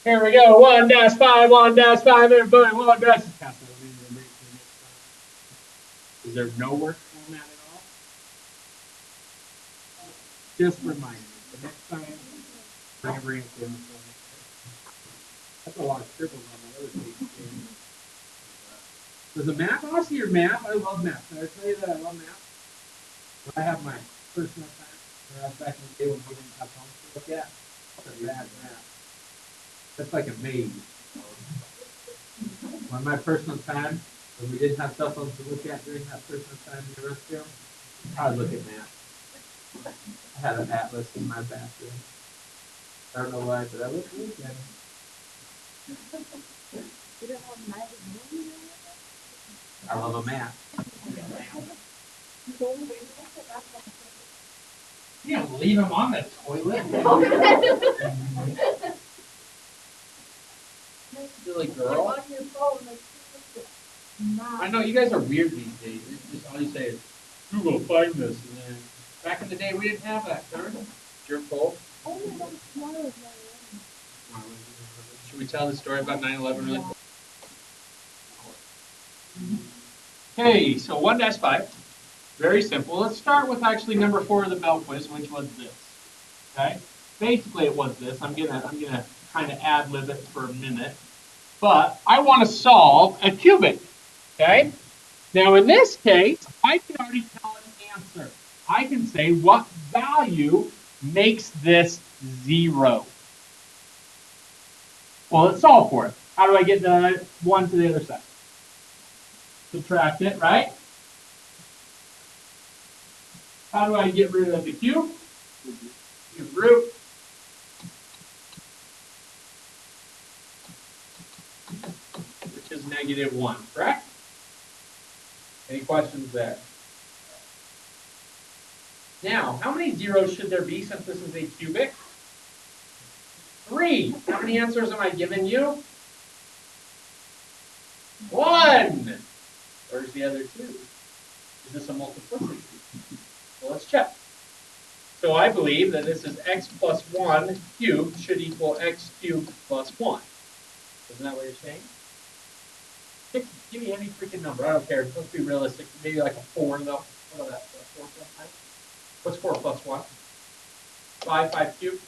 Here we go. 1 dash 5, 1 dash 5, everybody, 1 dash. Pass that on in the next time. Is there no work format at all? Just remind me. The next time, bring it in. That's a lot of scribbles on that other page. Does the map? I want to see your map. I love maps. Did I tell you that I love maps? I have my personal time. That's back in the day when we didn't have phones to look at. That's a bad map. That's like a maze. On my personal time, when we didn't have cell phones to look at during that personal time in the restroom, I would look at maps. I had an atlas in my bathroom. I don't know why, but I look at it. I love a map. You don't leave them on the toilet. Silly girl. I know you guys are weird these days. It's just all you say is Google find this, and then back in the day we didn't have that. Your fault. Should we tell the story about 9/11 really quick? Okay, so 1-5. Very simple. Let's start with actually number 4 of the Bell quiz, which was this. Okay, basically it was this. I'm gonna kind of ad lib it for a minute, but I want to solve a cubic. Okay. Now in this case, I can already tell an answer. I can say what value makes this 0. Well, let's solve for it. How do I get the 1 to the other side? Subtract it, right? How do I get rid of the cube? Cube root. Which is -1, correct? Any questions there? Now, how many zeros should there be since this is a cubic? 3. How many answers am I giving you? 1. Where's the other 2? Is this a multiplicity? Well, let's check. So I believe that this is x plus 1 cubed should equal x cubed plus 1. Isn't that what you're saying? Give me any freaking number. I don't care. Let's be realistic. Maybe like a 4 though. What about that? 4 plus 9? What's 4 plus 1? 5, 5 cubed.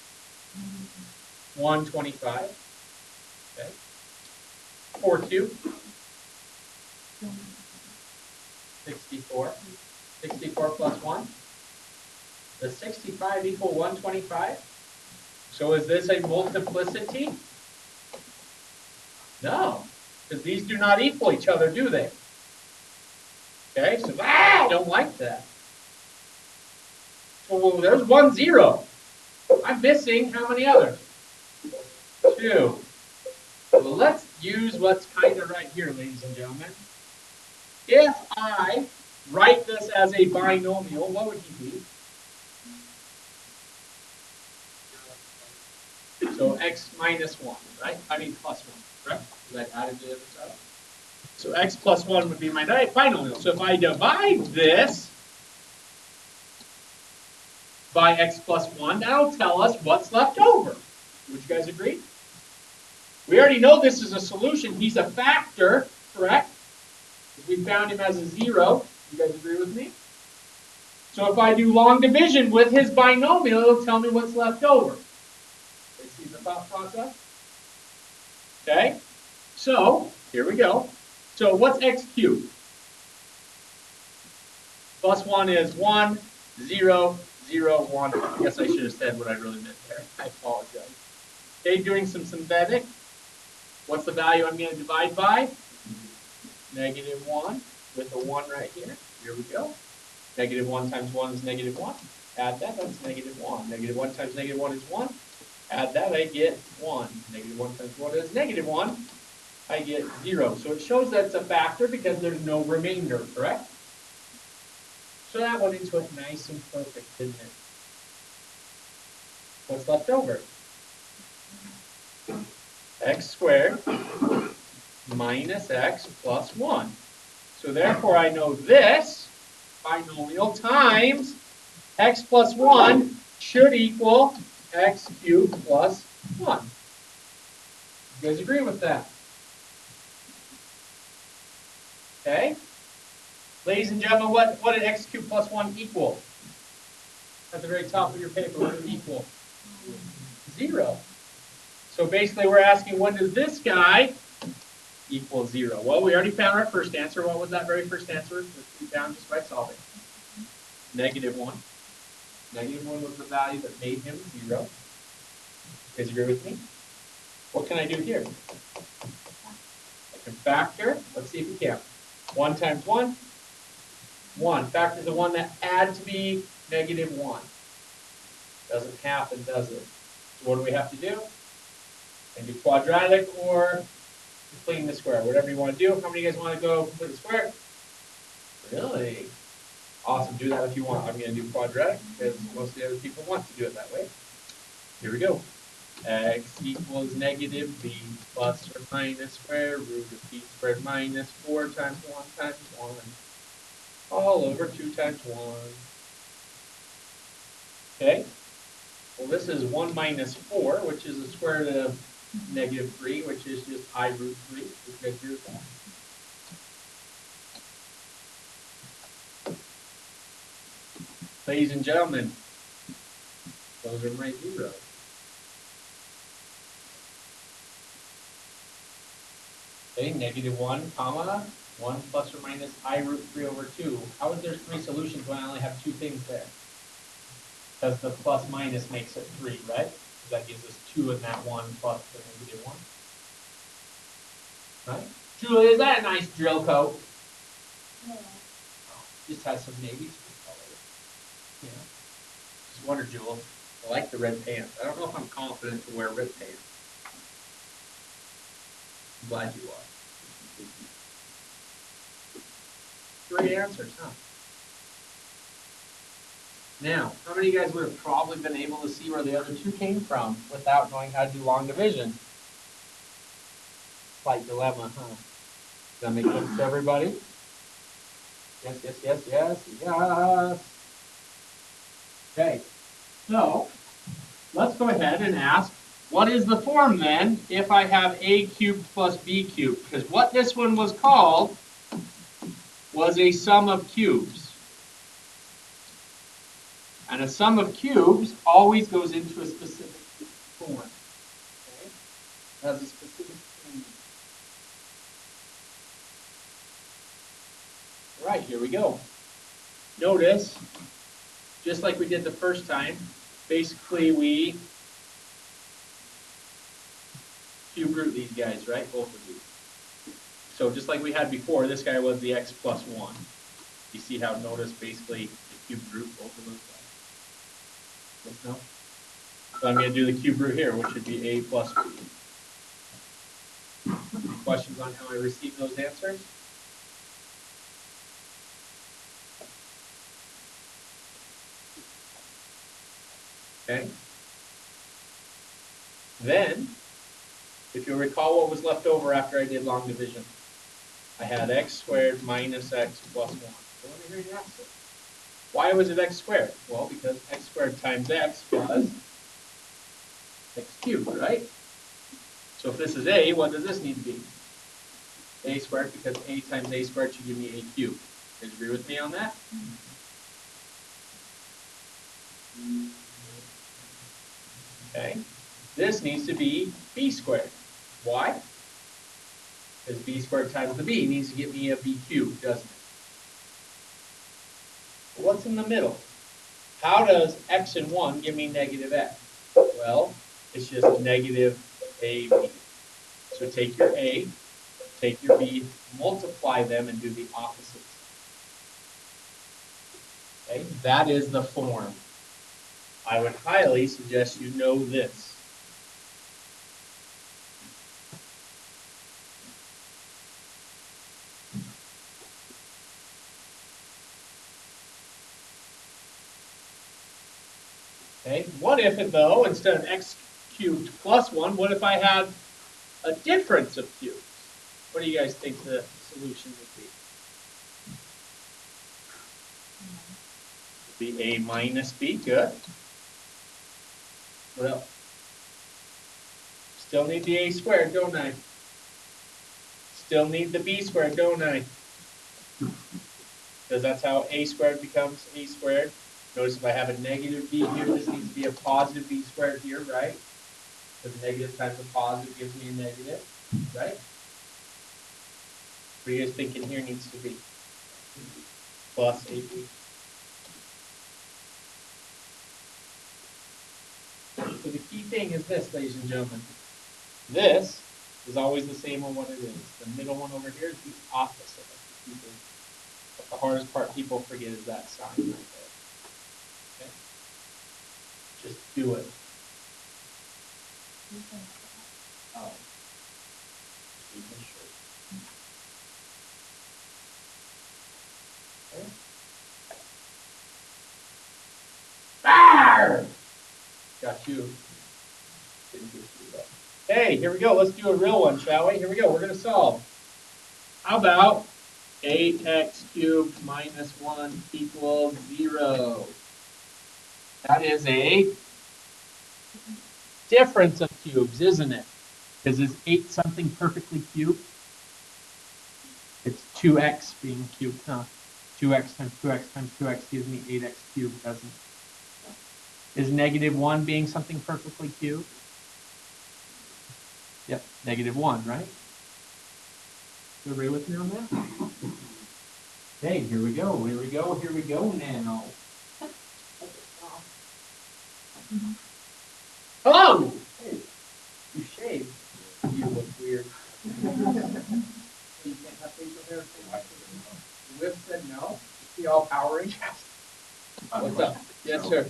125. Okay. 4 cubed. 64. 64 plus 1. Does 65 equal 125? So is this a multiplicity? No, because these do not equal each other, do they? Okay, so I don't like that. So there's 1 0. I'm missing how many others? 2. Well, let's use what's kind of right here, ladies and gentlemen. If I write this as a binomial, what would he be? So x minus 1, right? I mean plus 1, correct? Because I added the other side. So x plus 1 would be my binomial. So if I divide this by x plus 1, that'll tell us what's left over. Would you guys agree? We already know this is a solution. He's a factor, correct? We found him as a 0. You guys agree with me? So if I do long division with his binomial, it'll tell me what's left over. See the thought process? Okay, so here we go. So what's x cubed? Plus 1 is 1, 0, 0, 1. I guess I should have said what I really meant there. I apologize. Okay, doing some synthetic. What's the value I'm going to divide by? -1 with a 1 right here. Here we go. -1 times 1 is -1. Add that, that's -1. -1 times -1 is 1. Add that, I get 1. -1 times 1 is -1. I get 0. So it shows that it's a factor because there's no remainder, correct? So that went into it nice and perfect, didn't it? What's left over? X squared minus x plus 1. So therefore I know this binomial times x plus 1 should equal x cubed plus 1. You guys agree with that? Okay. Ladies and gentlemen, what did x cubed plus 1 equal? At the very top of your paper, what did it equal? 0. So basically we're asking, when does this guy equal 0? Well, we already found our first answer. What was that very first answer that we found just by solving? -1. -1 was the value that made him 0. You guys agree with me? What can I do here? I can factor. Let's see if we can. 1 times 1, 1. Factor the one that had to be -1. Doesn't happen, does it? So what do we have to do? And do quadratic or completing the square, whatever you want to do. How many of you guys want to go complete the square? Really? Awesome. Do that if you want. I'm going to do quadratic because most of the other people want to do it that way. Here we go. X equals -b plus or minus square root of b squared minus 4 times 1 times 1 all over 2 times 1. Okay. Well, this is 1 minus 4, which is the square root of -3, which is just I root 3. You guys agree with that? Ladies and gentlemen, those are my zeros. Okay, -1, comma, 1 plus or minus I root 3 over 2. How is there 3 solutions when I only have 2 things there? Because the plus minus makes it 3, right? That gives us 2 in that 1 plus the -1. Right? Julie, is that a nice drill coat? No. Oh, just has some navy blue color. Yeah. Just wonder, Jewel. I like the red pants. I don't know if I'm confident to wear red pants. I'm glad you are. Great answers, huh? Now, how many of you guys would have probably been able to see where the other 2 came from without knowing how to do long division? Slight dilemma, huh? Does that make sense to everybody? Yes, yes, yes, yes, yes. Okay, so let's go ahead and ask, what is the form then if I have a cubed plus b cubed? Because what this one was called was a sum of cubes. And a sum of cubes always goes into a specific form. Okay? It has a specific form. All right, here we go. Notice, just like we did the first time, basically we cube root these guys, right? Both of these. So just like we had before, this guy was the x plus 1. You see how, notice, basically, the cube root both of those guys. Yes, no? So I'm going to do the cube root here, which should be a plus b. Any questions on how I received those answers? Okay. Then, if you recall what was left over after I did long division, I had x squared minus x plus 1. So let me hear you answer. Why was it x squared? Well, because x squared times x was x cubed, right? So if this is a, what does this need to be? A squared, because a times a squared should give me a cubed. You guys agree with me on that? Okay. This needs to be b squared. Why? Because b squared times the b needs to give me a b cubed, doesn't it? What's in the middle? How does x and 1 give me negative x? Well, it's just negative ab. So take your a, take your b, multiply them, and do the opposite. Okay, that is the form. I would highly suggest you know this. Okay, what if, though, instead of x cubed plus 1, what if I had a difference of cubes? What do you guys think the solution would be? It'd be a minus b, good. What else? Still need the a squared, don't I? Still need the b squared, don't I? Because that's how a squared becomes a squared. Notice if I have a negative b here, this needs to be a positive b squared here, right? Because negative times a positive gives me a negative, right? What are you guys thinking here needs to be? Plus ab. So the key thing is this, ladies and gentlemen. This is always the same on what it is. The middle one over here is the opposite of the key thing. But the hardest part people forget is that sign right there. Okay? Just do it. Oh. Okay. Arr! Got you. Didn't get you though. Hey, here we go. Let's do a real one, shall we? Here we go. We're going to solve. How about 8x cubed minus 1 equals 0? That is a difference of cubes, isn't it? Because is 8 something perfectly cubed? It's 2x being cubed, huh? 2x times 2x times 2x gives me 8x cubed, doesn't it? Is negative 1 being something perfectly cubed? Yep, negative 1, right? You agree with me on that? Okay, here we go, here we go, here we go now. Hello! Hey, you shaved. You look weird. You can't have facial hair. The whip said no. See all Power Rangers? What's up? Yes, sir.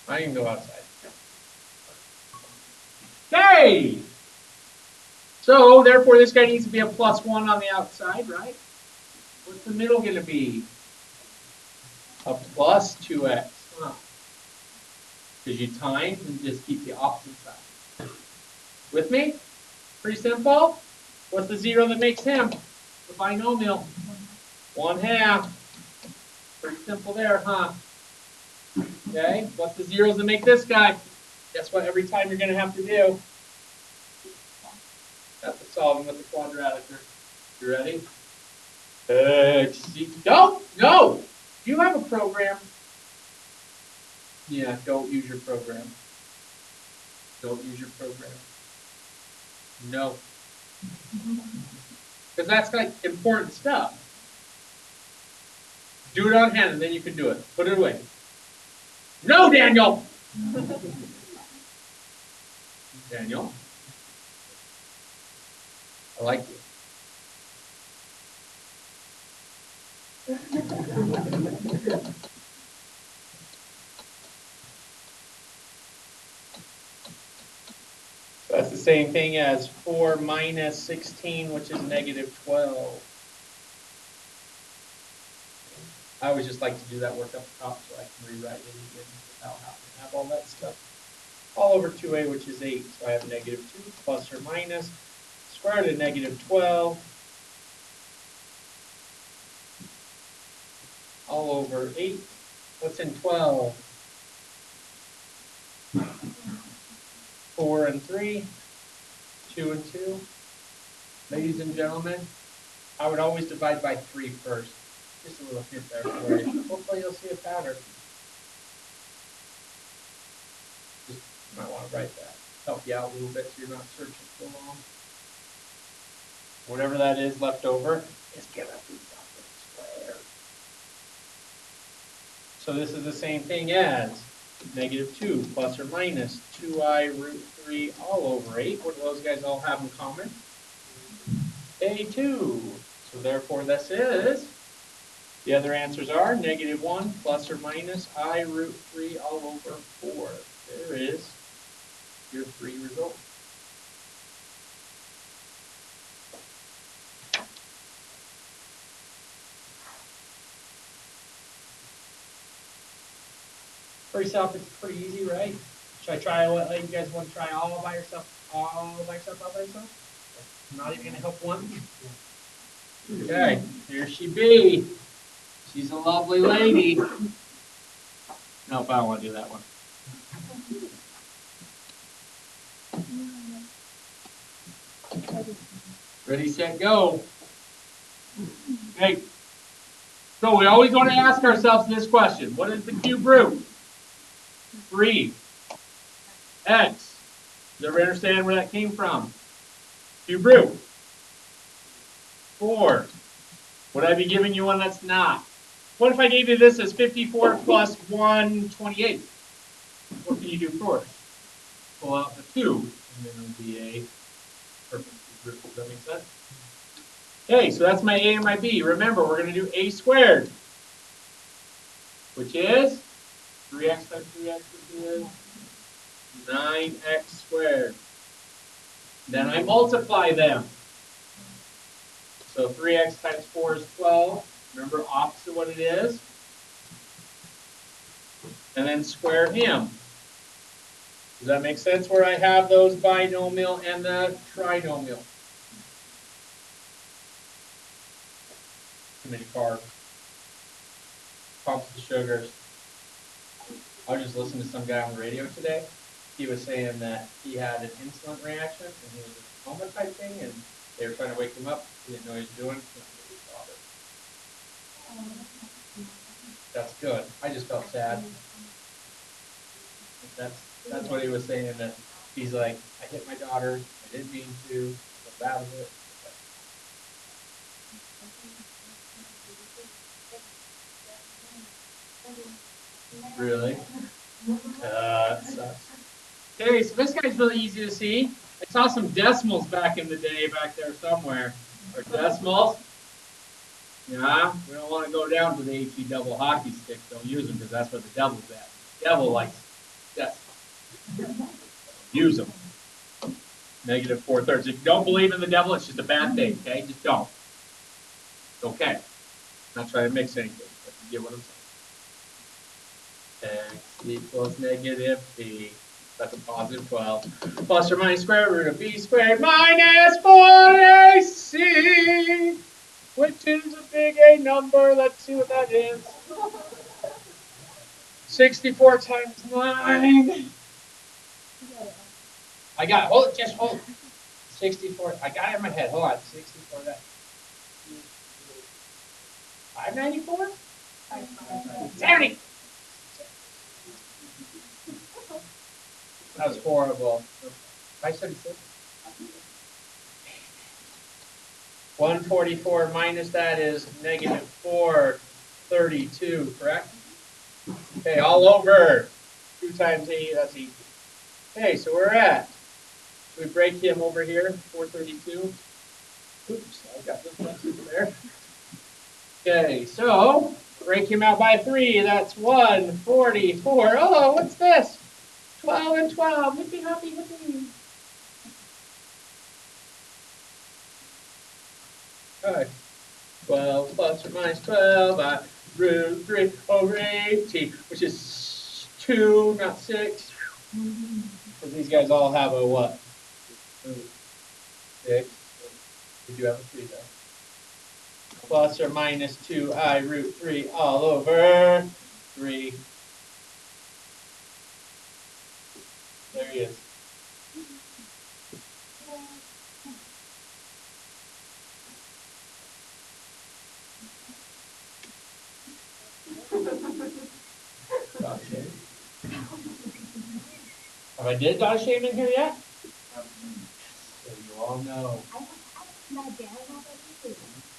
I can go outside. Hey! So, therefore, this guy needs to be a plus 1 on the outside, right? What's the middle going to be? A plus 2x. Huh? Because you times and just keep the opposite side. With me? Pretty simple. What's the 0 that makes him? The binomial. 1/2. Pretty simple there, huh? Okay. What's the zeros that make this guy? Guess what? Every time you're going to have to do. That's the solving with the quadratic. You ready? No, no. Do you have a program? Yeah, don't use your program. Don't use your program. No. Because that's like important stuff. Do it on hand and then you can do it. Put it away. No, Daniel! Daniel? I like you. So that's the same thing as 4 minus 16, which is negative 12. I always just like to do that work up top so I can rewrite it again without having to have all that stuff. All over 2a, which is 8. So I have negative 2 plus or minus square root of negative 12. All over 8. What's in 12? 4 and 3. 2 and 2. Ladies and gentlemen, I would always divide by 3 first. Just a little hint there for you. Hopefully you'll see a pattern. Just might want to write that. Help you out a little bit so you're not searching so long. Whatever that is left over, just give it a square. So this is the same thing as negative 2 plus or minus 2i root 3 all over 8. What do those guys all have in common? a2. So therefore this is, the other answers are negative 1 plus or minus I root 3 all over 4. There is your 3 results. For yourself, it's pretty easy, right? Should I try what you guys want to try all by yourself? All by yourself? I'm not even going to help one? Okay, here she be. She's a lovely lady. Nope, I don't want to do that one. Ready, set, go. Okay. So we always want to ask ourselves this question. What is the cube root? 3. X. Does everybody understand where that came from? Cube root. 4. Would I be giving you one that's not? What if I gave you this as 54 plus 128? What can you do first? Pull out the 2, and then it will be a perfect cube root. Does that make sense? Okay, so that's my A and my B. Remember, we're going to do A squared, which is 3x times 3x, which is 9x squared. Then I multiply them. So 3x times 4 is 12. Remember, opposite what it is. And then square him. Does that make sense where I have those binomial and the trinomial? Too many carbs. Pumps the sugars. I was just listening to some guy on the radio today. He was saying that he had an insulin reaction and he was in a coma type thing, and they were trying to wake him up. He didn't know what he was doing. That's good. I just felt sad. That's what he was saying. That he's like, I hit my daughter. I didn't mean to. I felt bad with it. Really? That sucks. Okay, so this guy's really easy to see. I saw some decimals back in the day back there somewhere. Or decimals. Yeah, we don't want to go down to the HE double hockey stick. Don't use them because that's where the devil's at. The devil likes decimals. Use them. Negative 4/3. If you don't believe in the devil, it's just a bad thing, okay? Just don't. It's okay. I'm not trying to mix anything, but you get what I'm saying. X equals negative b. That's a positive 12. Plus or minus square root of b squared minus 4ac, which is a big A number. Let's see what that is. 64 times 9. I got it. Hold it. Just hold it. 64. I got it in my head. Hold on. 64. That. 594? 70. That was horrible. 576. 144 minus that is negative 432, correct? Okay, all over. 2 times 8, that's easy. Okay, so we're at. Should we break him over here? 432. Oops, I got this message there. Okay, so break him out by 3. That's 144. Oh, what's this? 12 and 12. Hippie, hoppy, hippie. Okay. 12 plus or minus 12 by root 3 over 80, which is 2, not 6. Because these guys all have a what? 6. We do have a 3 though. Plus or minus 2i root 3 all over 3. There he is. Have I did dot shame in here yet? So you all know.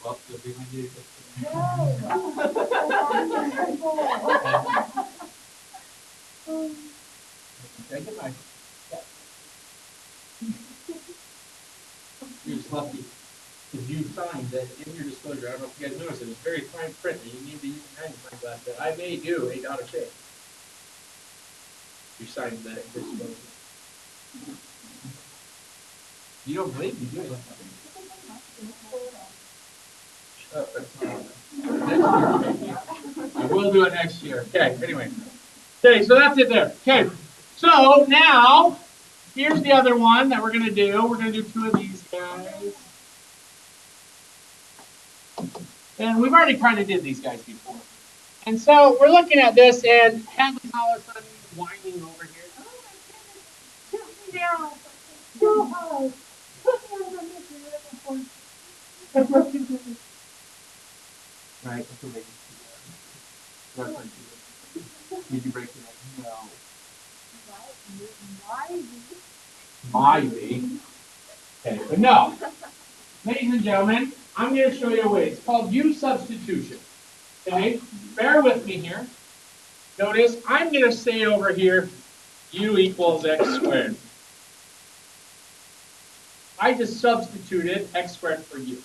Well, you'll be my dude. Okay, goodbye. You're just lucky. Because you signed that in your disclosure, I don't know if you guys noticed it, it's very fine print that you need to use a magnifying glass that I may do a dot of shame. You signed that disclosure. You don't believe me, do you? Shut up, that's not next year. I will do it next year. Okay, anyway. Okay, so that's it there. Okay, so now, here's the other one that we're going to do. We're going to do 2 of these guys. And we've already kind of did these guys before. And so we're looking at this, and Heather all of a sudden whining over here. Oh my goodness, shoot me down so high. Put me on the mission. Right, that's what they do. Did you break your neck? No. Maybe. Okay, but no. Ladies and gentlemen, I'm going to show you a way. It's called U substitution. Okay, bear with me here. Notice I'm going to say over here, U equals x squared. I just substituted x squared for U.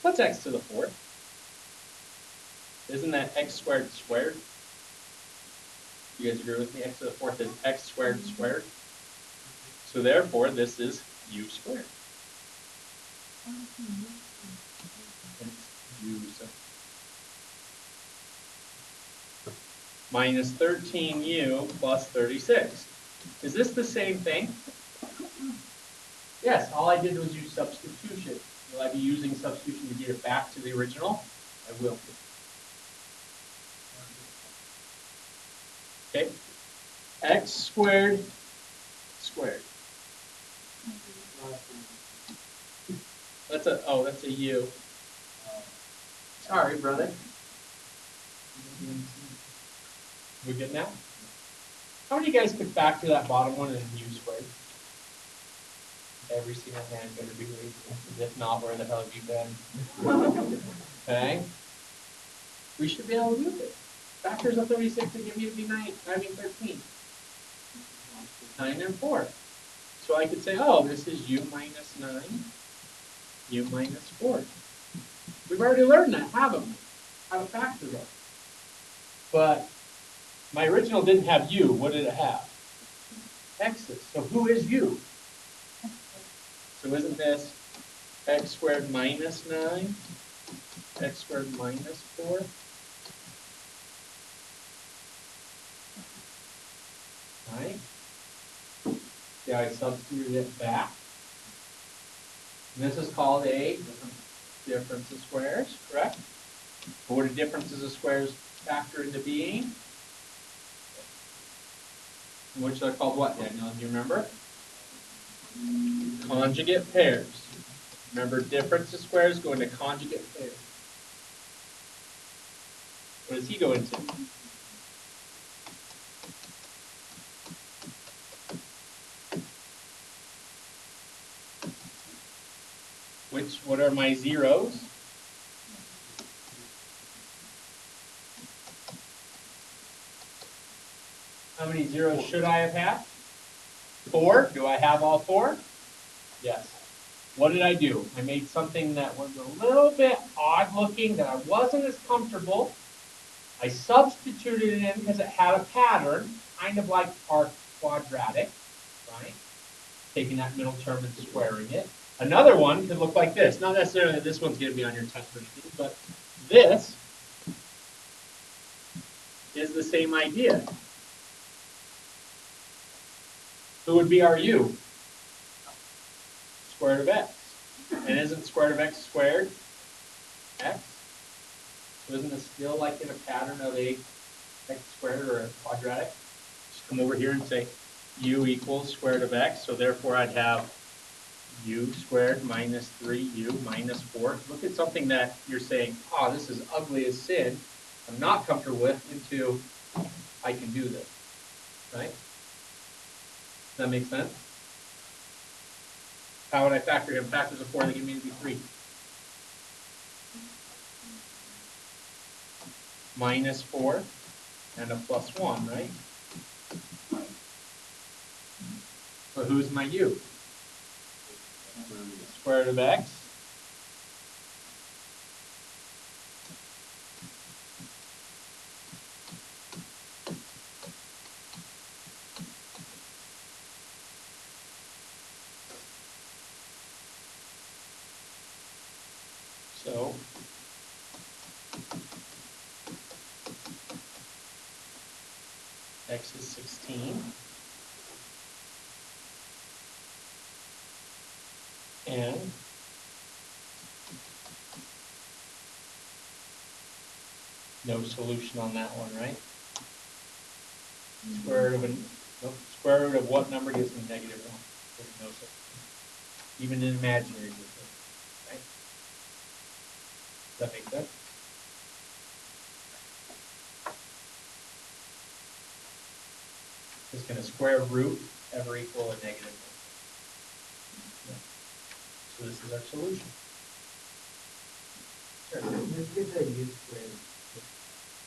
What's x to the fourth? Isn't that x squared squared? You guys agree with me? X to the fourth is x squared squared. So therefore, this is U squared. Minus 13u plus 36. Is this the same thing? Yes, all I did was use substitution. Will I be using substitution to get it back to the original? I will. Okay. X squared squared. That's a u. Sorry, brother. We good now? How many of you guys could factor that bottom one in u squared? Every single hand better be raised. If not, where the hell have you been? Okay. We should be able to do this. Factors of 36 that give me to be 13. 9 and 4. So I could say, oh, this is u minus 9, u minus 4. We've already learned that, haven't we? How to factor those. But my original didn't have u. What did it have? X's. So who is u? So isn't this x squared minus 9, x squared minus 4? Right? See how I substituted it back? And this is called a difference of squares, correct? But what do differences of squares factor into being? Which are called what, Daniel? Do you remember? Conjugate pairs. Remember, difference of squares go into conjugate pairs. What does he go into? What are my zeros? How many zeros should I have had? 4. Do I have all 4? Yes. What did I do? I made something that was a little bit odd looking, that I wasn't as comfortable. I substituted it in because it had a pattern, kind of like our quadratic, right? Taking that middle term and squaring it. Another one could look like this. Not necessarily that this one's going to be on your test or anything, but this is the same idea. Who would be our u? Square root of x. And isn't square root of x squared x? So isn't it still like in a pattern of a x squared or a quadratic? Just come over here and say u equals square root of x. So therefore I'd have u squared minus 3u minus 4. Look at something that you're saying, oh, this is ugly as sin. I'm not comfortable with, into I can do this. Right? Does that make sense? How would I factor him? Factors of 4 that give me to be 3. Minus 4 and a plus 1, right? So who's my u? Square root of x. So x is 16. And No solution on that one, right? Square root of nope, square root of what number gives me -1? There's no such thing. Even in imaginary system, right? Does that make sense? Just going to square root ever equal a -1. Yeah. So this is our solution. Sure.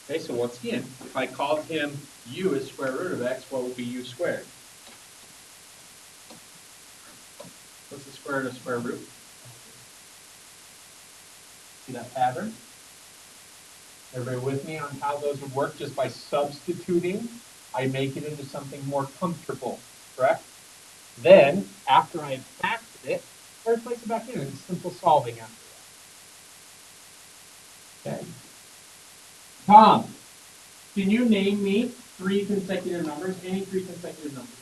Okay, so once again, if I called him u as square root of x, what would be u squared? What's the square root of square root? See that pattern? Everybody with me on how those would work? Just by substituting, I make it into something more comfortable, correct? Then, after I've factored it, I replace it back in. It's simple solving after that. Okay. Tom, can you name me 3 consecutive numbers? Any 3 consecutive numbers?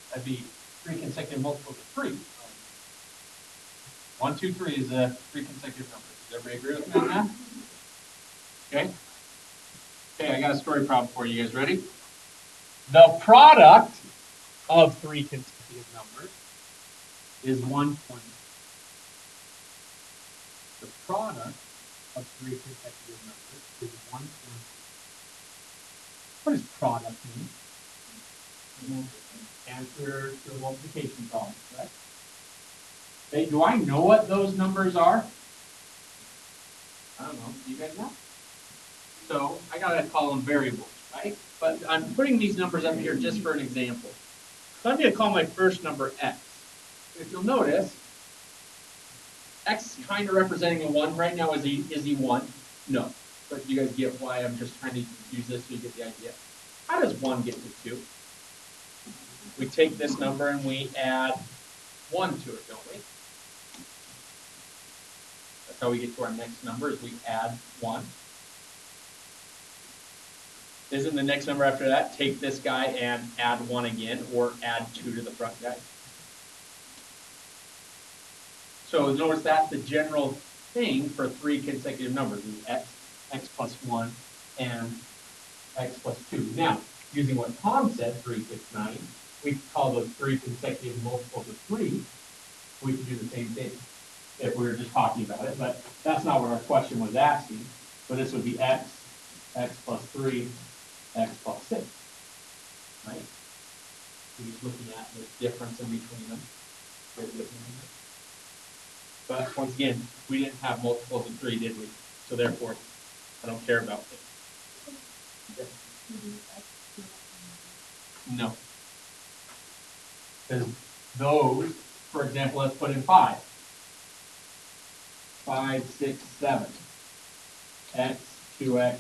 That'd be 3 consecutive multiples of 3. 1, 2, 3 is a 3 consecutive number. Does everybody agree with me on that? Okay. Okay, I got a story problem for you guys. Ready? The product of 3 consecutive numbers is 120. The product of 3 consecutive numbers is 120. What does product mean? Answer to a multiplication problem, right? Okay, do I know what those numbers are? I don't know. Do you guys know? So I gotta call them variables, right? But I'm putting these numbers up here just for an example. So I'm gonna call my first number x. If you'll notice, x is kind of representing a 1 right now. Is he 1? No. But you guys get why I'm just trying to use this so you get the idea. How does 1 get to 2? We take this number and we add 1 to it, don't we? That's how we get to our next number, is we add 1. Isn't the next number after that, take this guy and add 1 again, or add 2 to the front guy? So notice that's the general thing for 3 consecutive numbers, is x plus 1, and x plus 2. Now, using what Tom said, 3, 6, 9, we could call those 3 consecutive multiples of 3. We could do the same thing if we were just talking about it, but that's not what our question was asking. But this would be x plus 3, x plus 6, right? We're just looking at the difference in between them. But once again, we didn't have multiples of 3, did we? So therefore, I don't care about it. No. Because those, for example, let's put in 5. 5, 6, 7. X, 2x,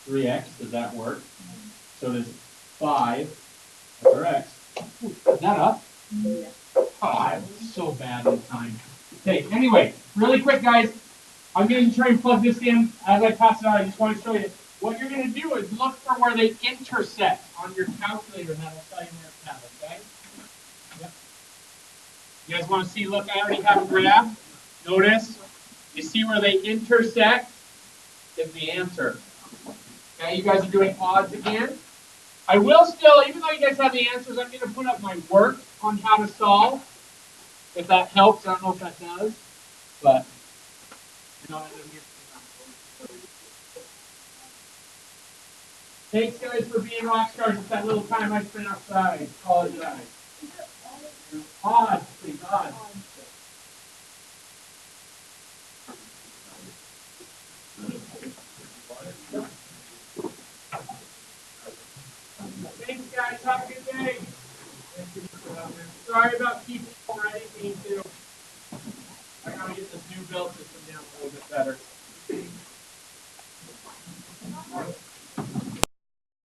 3x. Does that work? So does 5 after x. Is that up? Yeah. Oh, I'm so bad at time. Okay, anyway, really quick, guys. I'm going to try and plug this in as I pass it out. I just want to show you. What you're going to do is look for where they intersect on your calculator, and that'll tell you where it's at, okay? Yep. You guys want to see? Look, I already have a graph. Notice. You see where they intersect is the answer. Okay, you guys are doing odds again. I will still, even though you guys have the answers, I'm going to put up my work on how to solve. If that helps, I don't know if that does, but you know, thanks, guys, for being rock stars with that little time I spent outside. Apologize. Odds, please, odds.